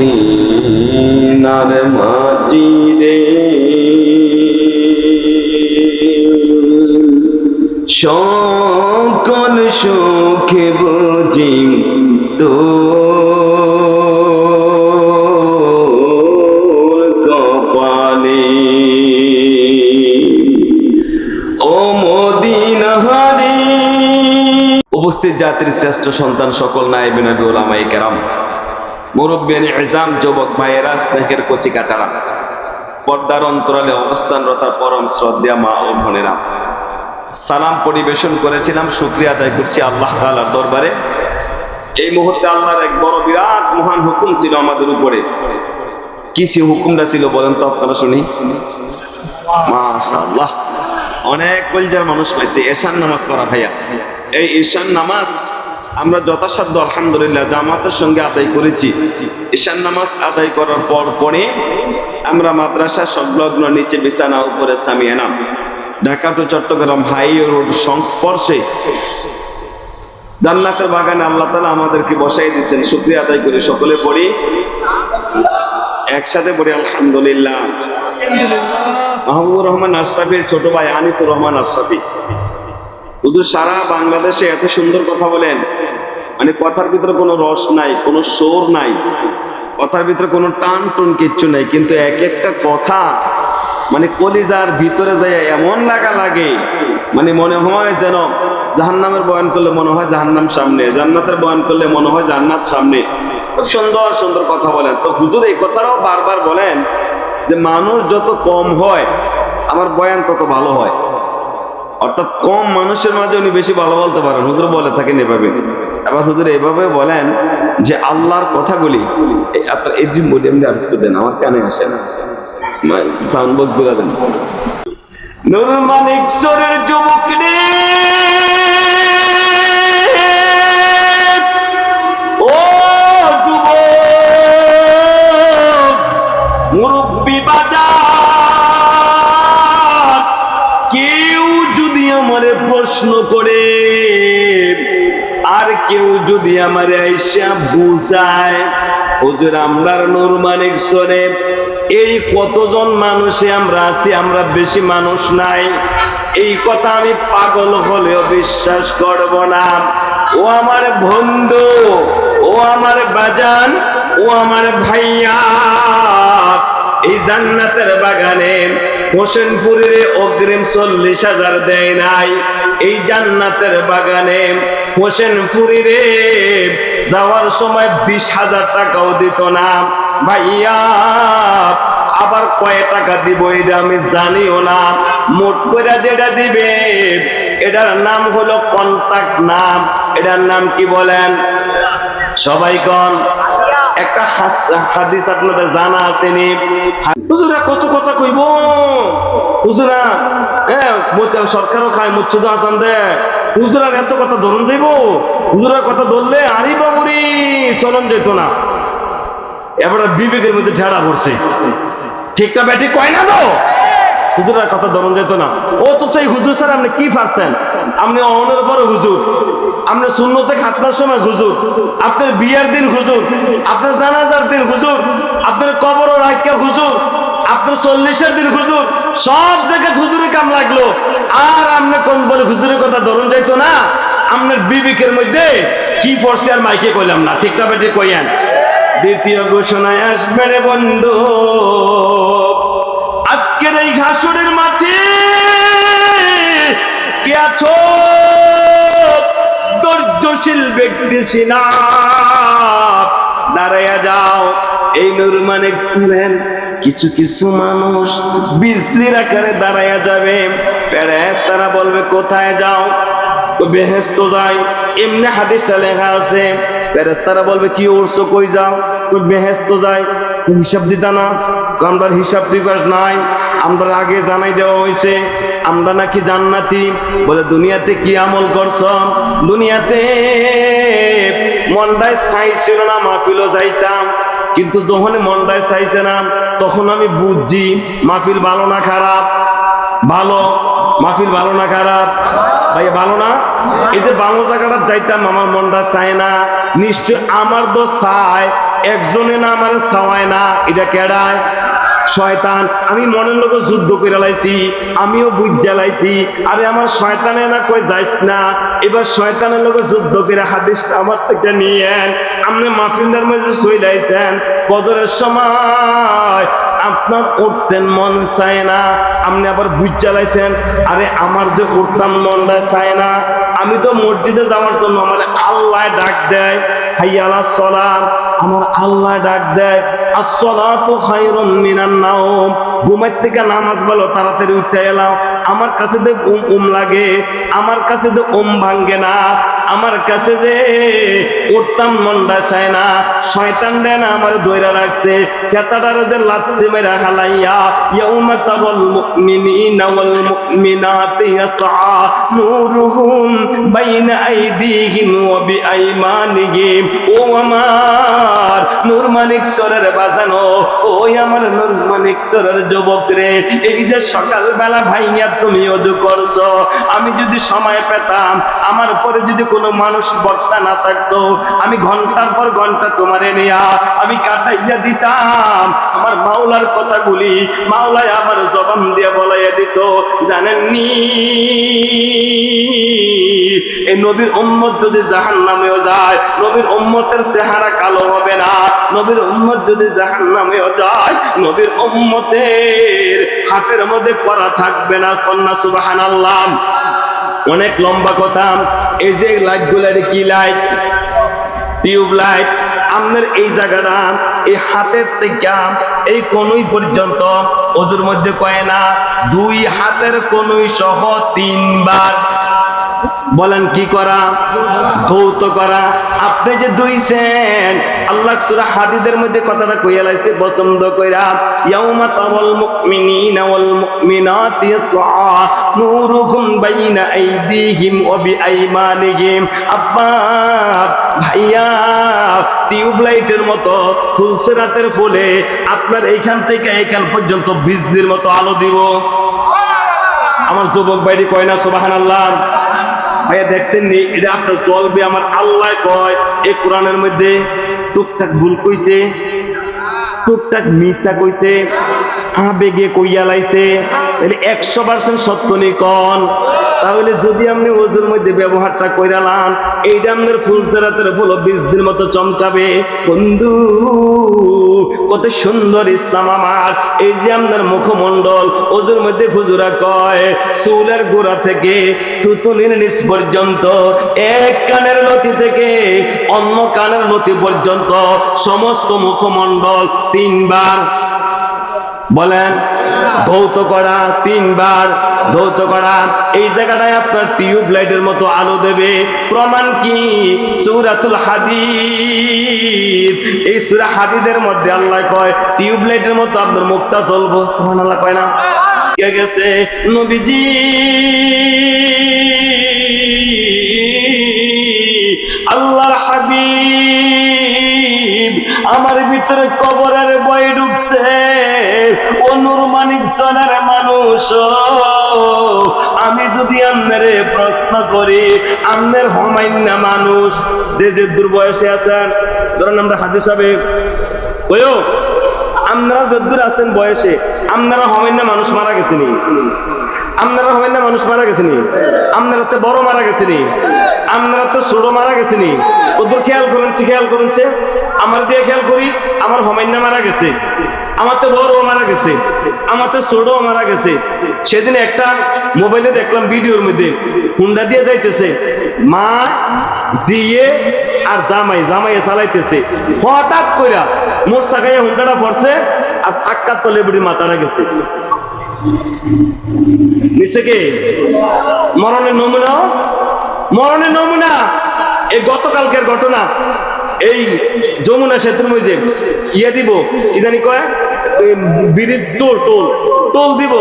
মদিনার মাটি রে, সকল সুখে বুঝি তোর কপালে। ও মদিনা হারি। উপস্থিত জাতির শ্রেষ্ঠ সন্তান, সকল নায়েবে নবী, উলামায়ে কেরাম, মুরব্বিয়ান ইজাম, যুবক ভাইয়েরা, স্নেহের কচি কাচারা, পর্দার অন্তরালে অবস্থানরত পরম শ্রদ্ধা মা ও বোনেরা, সালাম পরিবেশন করেছিলাম। শুকরিয়া আদায় করছি আল্লাহ তাআলার দরবারে। এই মুহূর্তে আল্লাহর এক বড় বিরাট মহান হুকুম ছিল আমাদের উপরে। কি সে হুকুমটা ছিল বলেন তো আপনারা শুনি। মাশাআল্লাহ, অনেক কলজার মানুষ পাইছে। এশার নামাজ পড়া ভাইয়া, এই ঈশান নামাজ আমরা যথাসাধ্য আলহামদুলিল্লাহ জামাতের সঙ্গে আদায় করেছি। ঈশান নামাজ আদায় করার পরে আমরা মাদ্রাসা সংলগ্ন নিচে বিছানা, উপরে সামিয়ানা, Dhaka to Chittagong high road সংস্পর্শে জান্নাতের বাগানে আল্লাহ তাআলা আমাদেরকে বসাই দিয়েছেন। শুকরিয়া আদায় করি। সকলে পড়ি, একসাথে পড়ি আলহামদুলিল্লাহ। মাহবুবুর রহমান আশরাফির ছোট ভাই আনিসুর রহমান আশরাফি হুজুর সারা বাংলাদেশে এত সুন্দর কথা বলেন, মানে কথার ভিতরে কোনো রস নাই, কোনো সুর নাই, কথার ভিতরে কোনো টান টুন কিচ্ছু নাই, কিন্তু এক একটা কথা মানে কলিজার ভিতরে যায় এমন লাগা লাগে, মানে মনে হয় যেন জাহান্নামের বয়ান করলে মনে হয় জাহান্নাম সামনে, জান্নাতের বয়ান করলে মনে হয় জান্নাত সামনে। খুব সুন্দর সুন্দর কথা বলেন। তো হুজুর এই কথাটাও বারবার বলেন যে মানুষ যত কম হয় আমার বয়ান তত ভালো হয়। অর্থাৎ কম মানুষের মাঝে উনি বেশি ভালো বলতে পারেন। হুজুর বলে থাকেন এভাবে। আবার হুজুর এভাবে বলেন যে আল্লাহর কথাগুলি এড্রিম বলি এমনি আর একটু দেন, আমার কানে আসে না, সাউন্ড গুলা দেন। নুর মানিক চরের যুবক রে, ও যুবক মুরব্বি বাজার, কেউ যদি আমারে প্রশ্ন করে আর কেউ যদি আমারে আইসা বুঝায় হুজুর আমরার নূর মানিক চরে এই কতজন মানুষে আমরা আছি, আমরা বেশি মানুষ নাই, এই কথা আমি পাগল হলেও বিশ্বাস করব না। ও আমার বন্ধু, ও আমার বাজান, ও আমার ভাইয়া, এই জান্নাতের বাগানে হোসেনপুরের অগ্রিম 40,000 দেয় নাই, এই জান্নাতের বাগানে হোসেনপুরের যাওয়ার সময় 20,000 টাকাও দিত না ভাইয়া। আবার কয় টাকা দিব এটা আমি জানিও না, মোট করে যেটা দিবে এটার নাম হলো কন্ট্রাক্ট নাম। এটার নাম কি বলেন সবাই কোন? একটা হাদিস আপনাদের জানা আছে নি? হুজুরা কত কথা কইব, হুজুরা সরকারও খায় মুচ্ছুদ আসান দেয়, হুজুরার এত কথা ধরুন যাইব, হুজুরার কথা ধরলে আরি বাবুরি চলন যেত না। এবার বিবেকের মধ্যে ঢেড়া পড়ছে, ঠিকটা ব্যাটি কয় না তো, হুজুরের কথা ধরুন যেত না। ও তো সেই হুজুর স্যার আপনি কি পারছেন, আপনি অনের পরে হুজুর, আপনার শূন্যতে খাতনার সময় হুজুর, আপনার বিয়ের দিন হুজুর, আপনার জানাজার দিন হুজুর, আপনার কবর রাখিয়া হুজুর, আপনার 40-এর দিন হুজুর, সব জায়গায় হুজুরের কাম লাগলো। আর আপনি কোন বলে হুজুরের কথা ধরুন যাইতো না, আপনার বিবেকের মধ্যে কি পড়ছে আর মাইকে কইলাম না, ঠিকটা বেটি কইয়েন। দ্বিতীয় ঘোষণায় আসবে রে বন্ধু, আজকের এই ঘাসুরের মাঠে কে আছো ধৈর্যশীল ব্যক্তি ছিনা, দাঁড়াইয়া যাও। এই নূর মানিক ছিলেন কিছু কিছু মানুষ বিজলির আকারে দাঁড়াইয়া যাবে, ফেরেশতারা বলবে কোথায় যাও, বেহেশত যাই, এমনি হাদিসটা লেখা আছে। ফেরেশতারা বলবে কি উড়ছো, কই যাও, বেহেশত যাই। হিসাব দিতা না, আমরা হিসাব টিকাস নাই, আমরা আগে জানাই দেওয়া হয়েছে আমরা নাকি জান্নাতি। বলে দুনিয়াতে কি আমল করছ, দুনিয়াতে মনটায় চাইছিল না মাহফিলও যাইতাম, কিন্তু যখন মনটায় চাইছে না তখন আমি বুঝছি মাহফিল ভালো না খারাপ। ভালো মাহফিল ভালো না খারাপ ভাই? ভালো না। এই যে ভালো জায়গাটা যাইতাম আমার মনটা চায় না, নিশ্চয় আমার তো চায়, একজনে না আমার চাওয়ায় না, এটা কেডায়? শয়তান। আমি মনের লোক যুদ্ধ করে লাইছি, আমিও বুঝ জ্বালাইছি, আরে আমার শয়তানে না কই যাইস না, এবার শয়তানের লোক যুদ্ধ করে হাদিসটা আমার থেকে নিয়েন। আপনি মাহফিলের মধ্যে শুইলাইছেন, বদরের সময় আপনার উঠতেন মন চায় না, আপনি আবার বুঝ জ্বালাইছেন, আরে আমার যে উঠতাম মনটা চায় না, আমি তো মসজিদে যাওয়ার জন্য আমার আল্লাহ ডাক দেয়, হাইয়া আলাস সালাত, আমার আল্লাহ ডাক দেয়, আসসালাতু খায়রুম মিনান নাওম, ঘুমের থেকে নামাজ বলো তাড়াতাড়ি উঠে এলাম। আমার কাছে যে লাগে, আমার কাছে যে ভাঙ্গে না, আমার কাছে যে উঠতাম মনটা চায় না, শয়তান দেন আমার দইরা রাখছে, খেতাটারে যে লাত্তি মেরা হালাইয়া, ইয়াউমা তারাল মুমিনিনা ওয়াল মুমিনাতি ইয়াসআ নূরুহুম বাইনা আইদিহিম ওয়া বিআইমানিহিম। ও আমার নূর মানিক সরের বাজানো, ওই আমার নূর মানিক সরের যুবক রে, এই যে সকালবেলা ভাইয়া তুমি ওযু করছো, আমি যদি সময় পেতাম, আমার পরে যদি কোনো মানুষ বক্তা না থাকতো, আমি ঘন্টার পর ঘন্টা তোমারে নিয়া আমি কাটাইয়া দিতাম আমার মাওলার কথাগুলি, মাওলায় আমার জবান দিয়ে বলাইয়া দিত। জানেননি এই নবীর উম্মত যদি জাহান্নামেও যায়, নবীর উম্মতের চেহারা কালো হবে না, নবীর উম্মত যদি জাহান্নামেও যায়, নবীর উম্মতের হাতের মধ্যে করা থাকবে না। কন্যা সুবহানাল্লাহ। অনেক লম্বা কথা। এই যে লাইট গুলা কি লাইট? Tube light. আপনার এই জায়গাটা এই হাতের থেকে এই কনুই পর্যন্ত ওজুর মধ্যে কয় না, 2 হাতের কনুই সহ 3 বার বলেন কি করা? ধৌত করা। আপনি যে দুইছেন, আল্লাহ সূরা হাদীদের মধ্যে কথাটা কইয়া লাইছে পছন্দ কইরা, ইয়াউমা তারাল মুমিনিনা ওয়াল মুমিনাতি ইয়াসআ নূরুহুম বাইনা আইদিহিম ওয়া বিআইমানিহিম। আব্বা ভাইয়া, টিউবলাইটের মতো ফুলসেরাতের ফুলে আপনার এইখান থেকে এইখান পর্যন্ত বিজলির মতো আলো দিব। আমার যুবক ভাইটি কয় না সুবহানাল্লাহ? ভাইয়া দেখছেন নি, এটা আপনার চলবে। আমার আল্লাহ কয় এই কোরআনের মধ্যে টুকটাক ভুল কইছে, টুকটাক মিছা কইছে, আবেগে কইয়া লাইছে, 100% সত্য নি কোন? তাহলে যদি আপনি ওজুর মধ্যে ব্যবহারটা কইরালান, এইটা আপনার ফুলচেরাতের ফুল বীজদের মতো চমকাবে। বন্ধু, কত সুন্দর ইসলাম আমার। এই যে আপনার মুখমণ্ডল, ওজুর মধ্যে হুজুরা কয় চুলের গোড়া থেকে থুতুনির নিচ পর্যন্ত, এক কানের লতি থেকে অন্য কানের লতি পর্যন্ত সমস্ত মুখমণ্ডল 3 বার বলেন ধৌত করা, 3 বার ধৌত করা। এই জায়গাটায় আপনার টিউব লাইটের মতো আলো দেবে। প্রমাণ কি? সূরাতুল হাদীদ। এই সূরা হাদীদের মধ্যে আল্লাহ কয় টিউব লাইটের মতো আপনার মুখটা জ্বলবো। সুবহানাল্লাহ কয় না? কে গেছে নবীজি আল্লাহর হাবিব, আমার ভিতরে কবরের ভয় ঢুকছে। ও নূর মানিক সোনার মানুষ, আমি যদি আপনারে প্রশ্ন করি, আপনার হমাইন্না মানুষ যে যে দুর্বয়সে আছেন, ধরেন আমরা হাদিস সাহেব ওয়ো, আপনারা যদ্দূর আছেন বয়সে, আপনারা হমাইন্না মানুষ মারা গেছেনি, আপনারা হমাইন্না মানুষ মারা গেছেনি, আপনারা তো বড় মারা গেছেনি, আপনারা তো ছোট মারা গেছেনি। ওদের খেয়াল করেছে, খেয়াল করেছে, আমার দিয়ে খেয়াল করি, আমার হমাইন্না মারা গেছে, আমার তো বড় মারা গেছে, আমার তো ছোট মারা গেছে। সেদিন একটা মোবাইলে দেখলাম ভিডিওর মধ্যে হুন্ডা দিয়ে যাইতেছে, মা জিয়ে আর জামাই, জামাইয়ে চালাইতেছে, হঠাৎ কইরা মোস্তা খাইয়া হুন্ডাটা পড়ছে আর চাক্কার তলে বুড়ি মাথাটা গেছে। নিচে কে? মরণের নমুনা, মরণের নমুনা। এই গতকালকের ঘটনা, এই যমুনা সেতুর মধ্যে ইয়ে দিব, ইদানি কয় ব্রিজ টোল, টোল টোল দিব।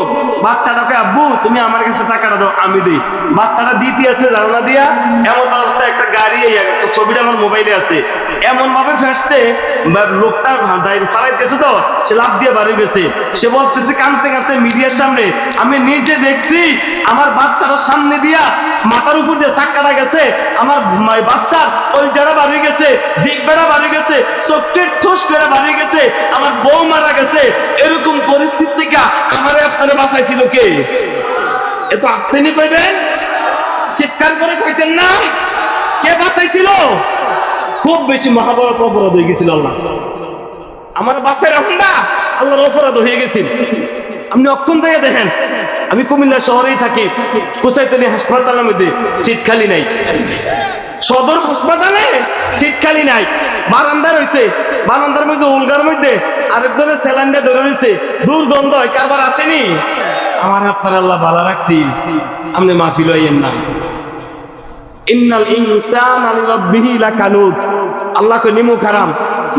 বাচ্চাটাকে আব্বু তুমি আমার কাছে টাকাটা দাও, আমি দিই। বাচ্চাটা দিতে আছে জানালা দিয়া, এমন অবস্থায় একটা গাড়ি, একটা ছবিটা আমার মোবাইলে আছে, এমন ভাবে ফেসছে, লোকটা চালাইতেছে তো, সে লাফ দিয়ে বাড়ি গেছে। সে বলতেছে কাঁদতে কাঁদতে মিডিয়ার সামনে, আমি নিজে দেখছি আমার বাচ্চাটার সামনে দিয়া মাথার উপর দিয়ে চাক্কাটা গেছে, আমার বাচ্চার ওই যারা বাড়ি গেছে, জিব্বাটা বাড়ি গেছে, চোখটির ঠুস করে বাড়ি গেছে, আমার বউ মারা গেছে। এরকম পরিস্থিতি থেকে আমারে আপনারা বাঁচাইছিল কে? এত আসতেনি কইবেন, চিৎকার করে কইতেন না কে বাঁচাইছিল? খুব বেশি মহাভারত অপরাধ হয়ে গেছিল। আল্লাহ আমার বাচ্চার এখন না আল্লাহর অপরাধ হয়ে গেছিল। আপনি অক্ষণ থেকে দেখেন, আমি কুমিল্লা শহরেই থাকি, কুচাইতলী হাসপাতালের মধ্যে সিট খালি নাই, সদর হাসপাতালে সিট খালি নাই, বারান্দা রয়েছে, বারান্দার মধ্যে উলগার মধ্যে আরেকজনের স্যালাইনটা ধরে রয়েছে, দুর্গন্ধ হয়, কারবার আসেনি। আমার আপনার আল্লাহ ভালো রাখছি, আপনি মাহফিল হইয়েন না। ইন্নাল ইনসানা লিরাব্বিহি লাকানুদ, আল্লাহ কই নিমু খারাম,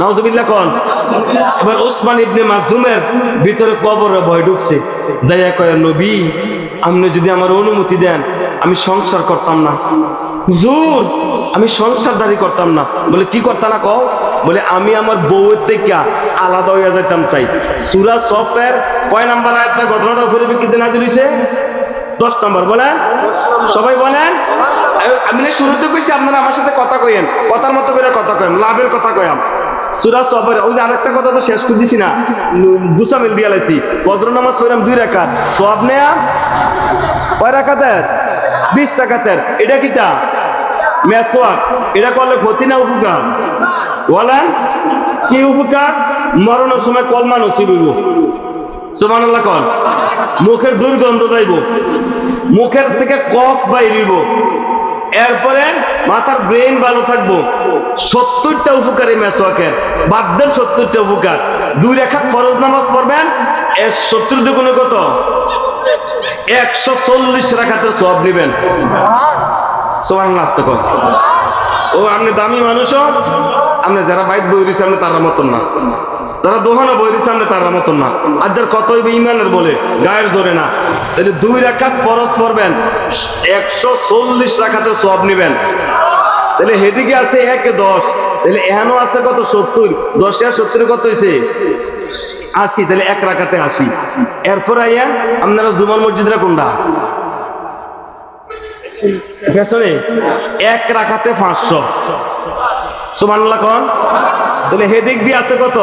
নাউজুবিল্লাহ কোন। এবার ওসমান ইবনে মাকজুমের ভিতরে কবরে ভয় ঢুকছে, যাইয়া কয় নবী আপনি যদি আমার অনুমতি দেন আমি সংসার করতাম না। হুজুর আমি সংসারদারি করতাম না। বলে কি করতাম না কও? বলে আমি আমার বউয়ের থেকে আলাদা হইয়া যাইতাম চাই। সূরা সফের কয় নাম্বার আয়াতটা ঘটনাটার পরিপ্রেক্ষিতে নাযিল হইছে? 10 নম্বর। বলেন সবাই বলেন। আমি না শুরুতে কইছি আপনারা আমার সাথে কথা কইেন, কথার মতো করে কথা কইেন, লাভের কথা কইয়াম। সূরা সফের ওই যে আরেকটা কথা তো শেষ করে দিছি না, গুসামিল দিয়া লাইছি। ফজর নামাজ পড়লাম 2 রাকাত, সওয়াব নেয়া কয় রাকাতের? 20 রাকাতের। এটা কিটা? মেসওয়াক। এটা করলে ক্ষতি না উপকার? বলেন কি উপকার? মরণের সময় কলমা নসিব হইব। সুবহানাল্লাহ কোন। মুখের দুর্গন্ধ যাইব, মুখের থেকে কফ বাইরিব, এরপরে মাথার ব্রেন ভালো থাকবো। 70টা উপকার এই মেসওয়াকের, বাদ দেন 70টা উপকার। 2 রাকাত ফরজ নামাজ পড়বেন, 70 দুগুণে কত? 140 রাকাতের সওয়াব নেবেন। সুবহানাল্লাহ কর। ও আপনি দামি মানুষও, আপনি যারা বাইত বই দিচ্ছে আপনি তার মতন না, তারা দোহানো বই দিচ্ছে আপনি তার মতন না। আর যার কত হইবে ইমানের বলে গায়ের জোরে না, তাহলে 2 রাকাত ফরজ পড়বেন, 140 রাকাতের সওয়াব নেবেন। তাহলে হেদিকে আছে 1 এ 10, তাহলে এখানেও আছে কত? 70। 10 আর 70 কত হয়েছে? 80। তাহলে 1 রাকাতে 80। এরপর আইয়া আপনারা জুমার মসজিদরা কোনটা? পেছনে। 1 রাকাতে 500। সুবহানাল্লাহ কোন। তাহলে হেদিক দিয়ে আছে কত?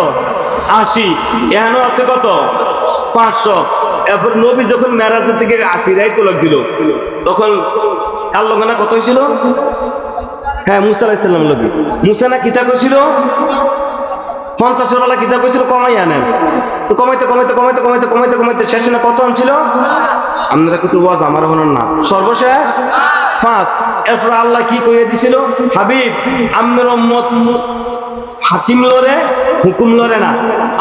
80। এখানেও আছে কত? 500। এরপর নবী যখন মেরাজের থেকে ফিরাই তোলক দিল, তখন কার লোকানা কত হয়েছিল? হ্যাঁ মুসা আলাইহিস সালাম নবী। মুসা না কিতা কইছিল? 50-এর বেলা কিতা কইছিল কমাই আনেন। তো কমাইতে কমাইতে কমাইতে কমাইতে কমাইতে কমাইতে শেষে না কত আনছিল? আপনারা কিন্তু ওয়াজ আমার হলেন না, সর্বশেষ 5। এরপর আল্লাহ কি কইয়া দিছিল? হাবিব আপনার উম্মত হাকিম লড়ে হুকুম লড়ে না,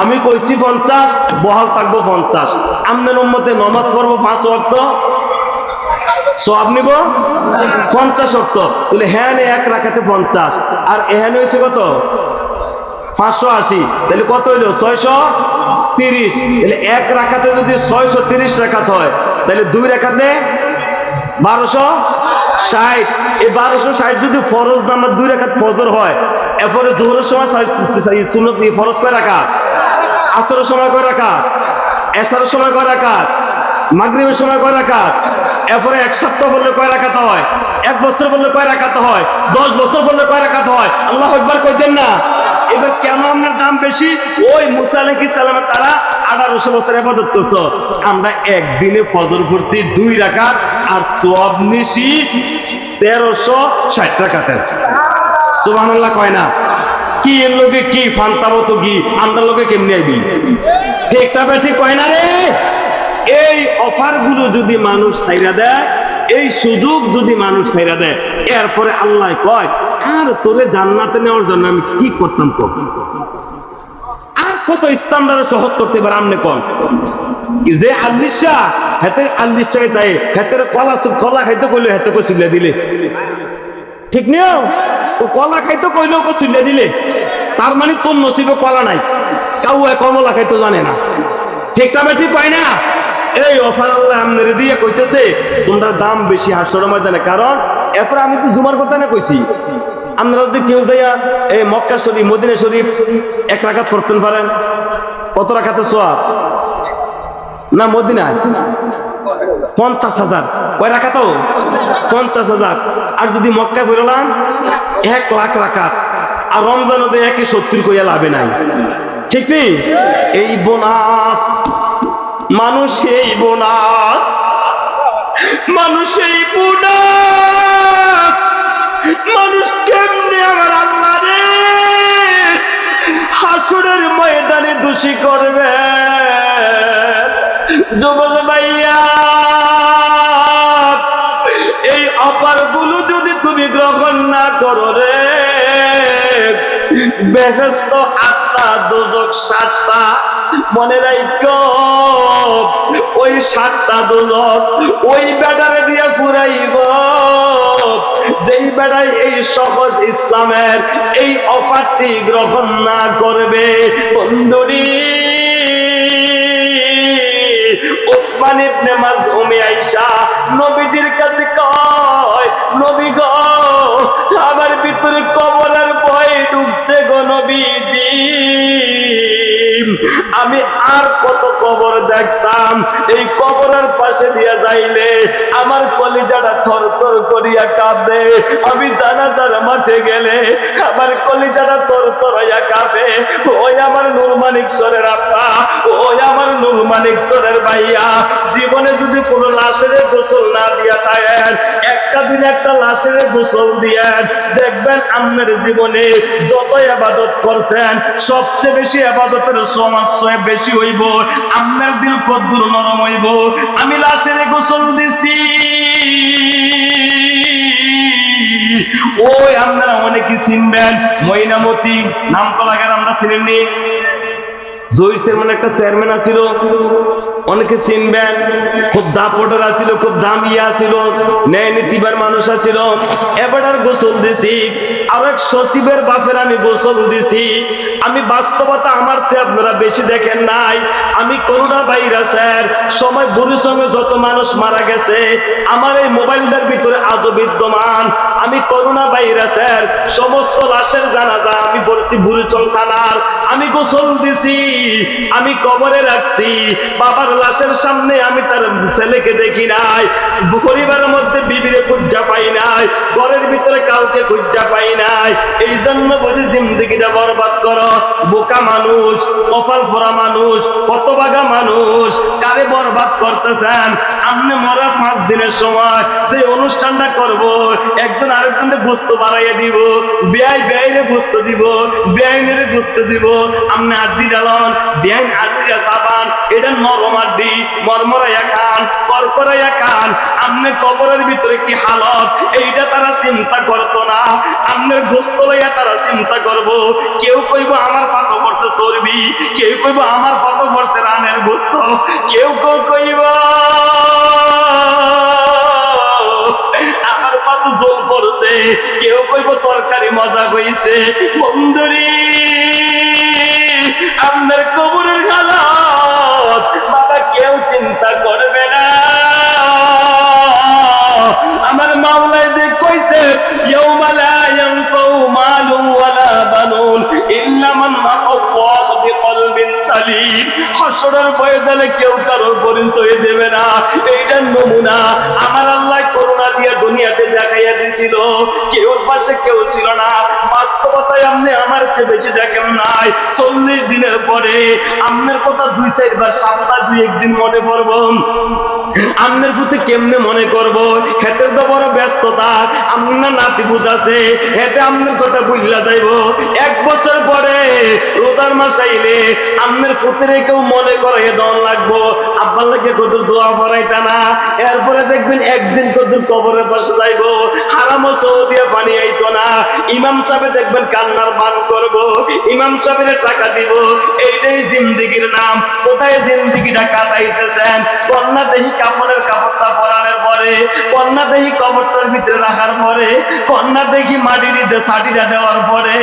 আমি কইছি 50, বহাল থাকবো 50। আপনার উম্মতে নামাজ পড়বো 5 ওয়াক্ত, সওয়াব নিব 50 ওয়াক্ত। তাহলে হ্যাঁ 1 রাকাতে 50, আর এখানে হয়েছে কত? 580। তাহলে কত হইলো? 630। তাহলে 1 রাকাতে যদি 630 রাকাত হয়, তাহলে 2 রাকাতে 1260। এই 1260 যদি ফরজ নামাজ 2 রাকাত ফজর হয়, এরপরে জোহরের সময় সুন্নত ফরজ কয় রাকাত, আসরের সময় কয় রাকাত, এশারের সময় কয় রাকাত, মাগরিবের সময় কয় রাকাত, এরপরে 1 সপ্তাহ বললে কয় রাকাত হয়, 1 বছর বললে কয় রাকাত হয়, 10 বছর বললে কয় রাকাত হয়? আল্লাহু আকবার কইতেন না? এবার কেন আপনার দাম বেশি? ওই মুসা আলাইহিস সালামের তারা 1800 বছর ইবাদত করছো, আমরা একদিনে ফজর পড়ছি 2 রাকাত, আর সওয়াব নিছি 1360 রাকাতের। সুবহানাল্লাহ কয় না? কি এর লোকে কি ফান্তাবো তো কি আমরা লোকে কেমনি আইবি? ঠিক তবে ঠিক কয় না রে? এই অফার গুলো যদি মানুষ ছাইরা দেয়, এই সুযোগ যদি মানুষ ছাইরা দেয়, এরপরে আল্লাহ কয় আর তোরে জান্নাতে নেওয়ার জন্য আমি কি করতাম কত, আর কত স্ট্যান্ডার্ড সহজ করতে পারে আমনে কোন? যে 40 হাতে 40 টাকা দেয়, হাতের কলা খাইতে কইলো হাতে কইলে দিলে ঠিক নিও, ও কলা খাইতে কইলো কইলে দিলে, তার মানে তোর নসিবে কলা নাই, কাউ কমলা খাইতে জানে না। ঠিক তবে ঠিক পাই না? এই অফার আল্লাহ আপনার দিয়ে কইতেছে তোমরা দাম বেশি হাসরের ময়দানে। কারণ এরপর আমি তো জুমার কথা না কইছি, আপনারা যদি কেউ যাইয়া এই মক্কা শরীফ মদিনা শরীফ 1 রাকাত পড়তেন পারেন, কত রাকাতে সওয়াব না মদিনায়? 50,000। কয় রাকাত? 50,000। আর যদি মক্কায় পড়লাম 1 লাখ রাকাত, আর রমজানও দেয় 170 কইয়া লাভে নাই, ঠিক নেই? এই বোনাস মানুষ, এই বোনাস মানুষ, এই বোনাস মানুষ কেমনে আমার আল্লাহ রে হাসরের ময়দানে দোষী করবে? যুবক ভাইয়া, এই অফার গুলো যদি তুমি গ্রহণ না করো রে, বেহেশত 8টা, দোজখ 7টা, মনে রাখো ওই 7টা দোজখ ওই বেটারে দিয়ে পুরাইব যেই বেটাই এই সহজ ইসলামের এই অফারটি গ্রহণ না করবে। বন্ধুরি, ওসমান ইবনে মাযউম আয়েশা নবীজির কাছে কয়, নবী গো আমার ভিতরে কবরের ভয় ঢুকছে গো নবীজি, আমি আর কত কবর দেখতাম, এই কবরের পাশে দিয়ে যাইলে আমার কলিজাটা থরথর করিয়া কাঁপে, আমি জানাজার মাঠে গেলে আমার কলিজাটা থরথর হইয়া কাঁপে। ওই আমার নূর মানিক সরের আব্বা, ওই আমার নূর মানিক সরের ভাইয়া, জীবনে যদি কোনো লাশের গোসল না দিয়া থাকেন, একটা দিন একটা লাশের গোসল দিয়েন, দেখবেন আপনার জীবনে যত ইবাদত করছেন সবচেয়ে বেশি ইবাদতের সমাজ বেশি হইব, আপনার দিল কদ্দুর নরম হইব। আমি লাশের গোসল দিছি, ওই আপনারা অনেকে চিনবেন, ময়নামতি নাম তো লাগার আমরা চিনেননি, জহির মানে একটা চেয়ারম্যান আছিল, অনেকে চিনবেন, খুব দাপটের আছিল, খুব দামিয়া ছিল, ন্যায় নীতিবার মানুষ আছিল। এবার গোসল দিছি, আরেক সচিবের বাপের আমি গোসল দিছি। আমি বাস্তবতা আমার চেয়ে আপনারা বেশি দেখেন নাই। আমি করোনা ভাইরাসের সময় বুড়ির সঙ্গে যত মানুষ মারা গেছে আমার এই মোবাইলটার ভিতরে আজও বিদ্যমান। আমি করোনা ভাইরাসের সমস্ত লাশের জানাজা আমি বলছি বুড়িচং থানার, আমি গোসল দিছি, আমি কবরে রাখছি। বাবার লাশের সামনে আমি তার ছেলেকে দেখি নাই, পরিবারের মধ্যে বিবিরে খুঁজা পাই নাই, ঘরের ভিতরে কাউকে খুঁজা পাই নাই। এই জন্য বলি জিন্দেগিটা বরবাদ করো। বোকা মানুষ, কপাল পোড়া মানুষ, হতভাগা মানুষ, কারে বরবাদ করতেছেন? আপনি মরার 5 দিনের সময় যে অনুষ্ঠানটা করব, একজন আরেকজনকে গোস্ত বাড়াইয়া দিব, বেআইনে গোস্ত দিব, বেআইনের গোস্ত দিব, আপনি আড্ডি ডালন, বেআইন আড্ডিটা চাবান, এটা নরম আড্ডি, মরমরাইয়া খান, করকরাইয়া খান। আপনি কবরের ভিতরে কি হালত এইটা তারা চিন্তা করতো না, আপনার গোস্ত লইয়া তারা চিন্তা করব। কেউ কইব আমার পাত পড়ছে চর্বি, কেউ কইব আমার পাত পড়ছে রানের গোস্ত, কেউ কেউ কইব আমার পাত জল পড়ছে, কেউ কইব তরকারি মজা হইছে। বন্ধুরি, আপনার কবরের হালত বাবা কেউ চিন্তা করবে না। আমার মাওলাই দেখ কইছে, ইয়াউমা লা ইয়ানফাউ মালুন ওয়ালা বানুন ইল্লা মান আতাল্লাহ বিকলবিন সালিম। হাসরের ময়দানে কেউ কারোর পরিচয় দেবে না। এইটা নমুনা আমার আল্লাহ করুণা দিয়ে দুনিয়াতে দেখাইয়া দিছিল। কেউর পাশে কেউ ছিল না। বাস্তবতায় আপনি আমার চেয়ে বেশি দেখেন নাই। 40 দিনের পরে আপনার কথা 2-4 বার সপ্তাহ 2-1 দিন মনে পড়ব। আপনার প্রতি কেমনে মনে করব? হেঁটে তো বড় ব্যস্ততা, আপনার নাতি বুঝ আছে, হেঁটে আপনার কথা বুঝলা যাইব। 1 বছর পরে রোজার মাস আইলে আপনার পুত্রে কেউ মনে করে দন লাগবো, আব্বার লাগে কত দোয়া পড়াইতা না। এরপরে দেখবেন একদিন কত কবরের পাশে যাইব, হারামো সৌদিয়া পানি আইতো না। ইমাম সাহেব দেখবেন কান্নার বান করব, ইমাম সাহেবের টাকা দিব। এইটাই জিন্দেগির নাম। কোথায় জিন্দেগিটা কাটাইতেছেন? কন্যা দেহি কাপড়ের কাপড়টা পরানোর পরে, কন্যা দেহি কবরটার ভিতরে রাখার পরে, কন্যা দেখি মাটির সাটিটা দেওয়ার পরে,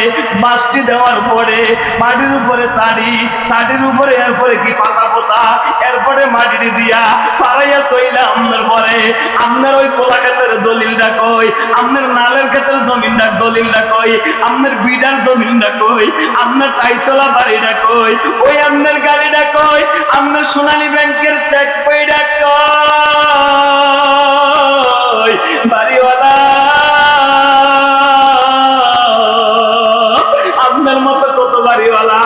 বাঁশটি দেওয়ার পরে, মাটির উপরে শাড়ি, শাড়ির মাটির উপরে এরপরে কি পাতা পোতা এরপরে মাটি দিয়া পাড়াইয়া চইলা আপনার পরে আপনার ওই পোলা ক্ষেতের দলিলটা কই, আপনার নালের ক্ষেতের জমিনটা দলিলটা কই, আপনার বিডার জমিনটা কই, আপনার টাইসলা বাড়িটা কই, ওই আপনার গাড়িটা কই, আপনার সোনালী ব্যাংকের চেক বইটা কই বাড়িওয়ালা। আপনার মতো কত বাড়িওয়ালা,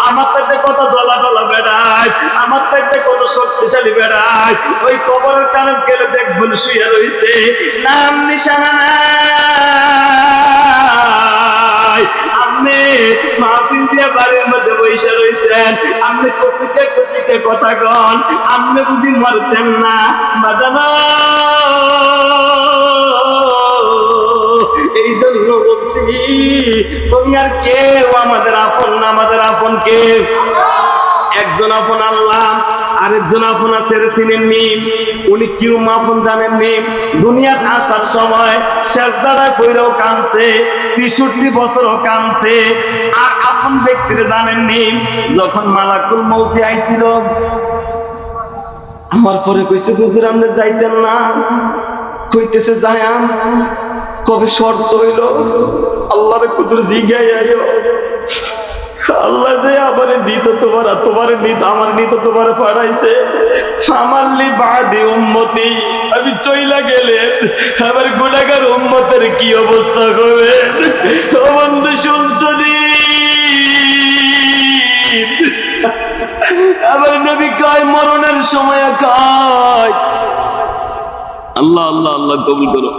আমার থেকে কত দলা দলা বেড়ায়, আমার থেকে কত শক্তিশালী বেড়ায়, ওই কবরের কানে গেলে দেখবেন শুয়ে রইছে, নাম নিশানা নাই। আপনি মাহফিল দিয়ে বাড়ির মধ্যে বসে রইছেন, আপনি কচিকে কচিকে কথা কন, আপনি বুঝি মরতেন না বাজানো। এই জন্য বলছি তুমি আর কেউ আমাদের আপন না, আমাদের আপন কে? একজন আপন আল্লাহ, আরেকজন আপন আছে চিনেননি, উনি কি আপন জানেননি? দুনিয়াতে আসার সময় সেজদায় পড়েও কাঁদছে, ৬৩ বছরও কাঁদছে। আর আপন ব্যক্তিরে জানেননি? যখন মালাকুল মউত আইছিল আমার পরে কইছে হুজুর আপনি যাইতেন না, কইতেছে যায়াম, কবে শর্ত হইল আল্লাহরে কুদুর জিগাই আইও, আল্লাহ যে আমার নিত তোমার, তোমার নিত আমার নিত তোমার পাঠাইছে, সামাল্লি বাদে উম্মতি, আমি চইলা গেলে আমার গুনাহগার উম্মতের কি অবস্থা হবে? ও বন্ধু শুনছনি আমার নবী কয় মরণের সময় কয় আল্লাহ আল্লাহ আল্লাহ কবুল করো।